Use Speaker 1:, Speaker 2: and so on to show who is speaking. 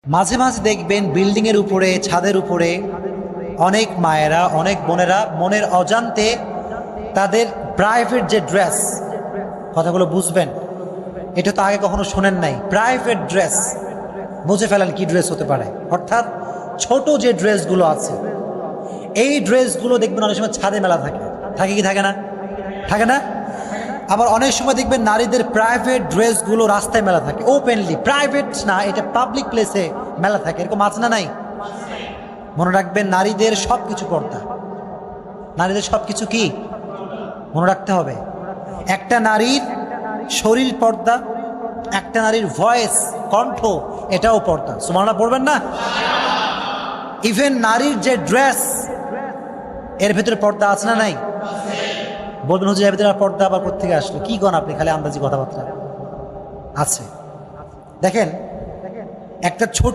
Speaker 1: মাঝে মাঝে দেখবেন বিল্ডিংয়ের উপরে, ছাদের উপরে অনেক মায়েরা, অনেক বোনেরা মনের অজান্তে তাদের প্রাইভেট যে ড্রেস, কথাগুলো বুঝবেন, এটা তো আগে কখনো শোনেন নাই। প্রাইভেট ড্রেস বুঝে ফেলেন কি ড্রেস হতে পারে। অর্থাৎ ছোট যে ড্রেসগুলো আছে, এই ড্রেসগুলো দেখবেন অনেক সময় ছাদে মেলা থাকে। থাকে কি থাকে না? থাকে না? আবার অনেক সময় দেখবেন নারীদের প্রাইভেট ড্রেসগুলো রাস্তায় মেলা থাকে, ওপেনলি। প্রাইভেট না, এটা পাবলিক প্লেসে মেলা থাকে। এরকম আছে না? নাই? মনে রাখবেন, নারীদের সব কিছু পর্দা। নারীদের সব কিছু কি মনে রাখতে হবে। একটা নারীর শরীর পর্দা, একটা নারীর ভয়েস, কণ্ঠ, এটাও পর্দা। সুবহানাল্লাহ পড়বেন না? ইভেন নারীর যে ড্রেস, এর ভেতরে পর্দা আছে না? নাই? বলবেন হুজুর, এর ভিতরে পর্দা আবার কোত্থেকে আসলো? কি কন আপনি, খালি আন্দাজি কথাবার্তা। আছে। দেখেন, একটা ছোট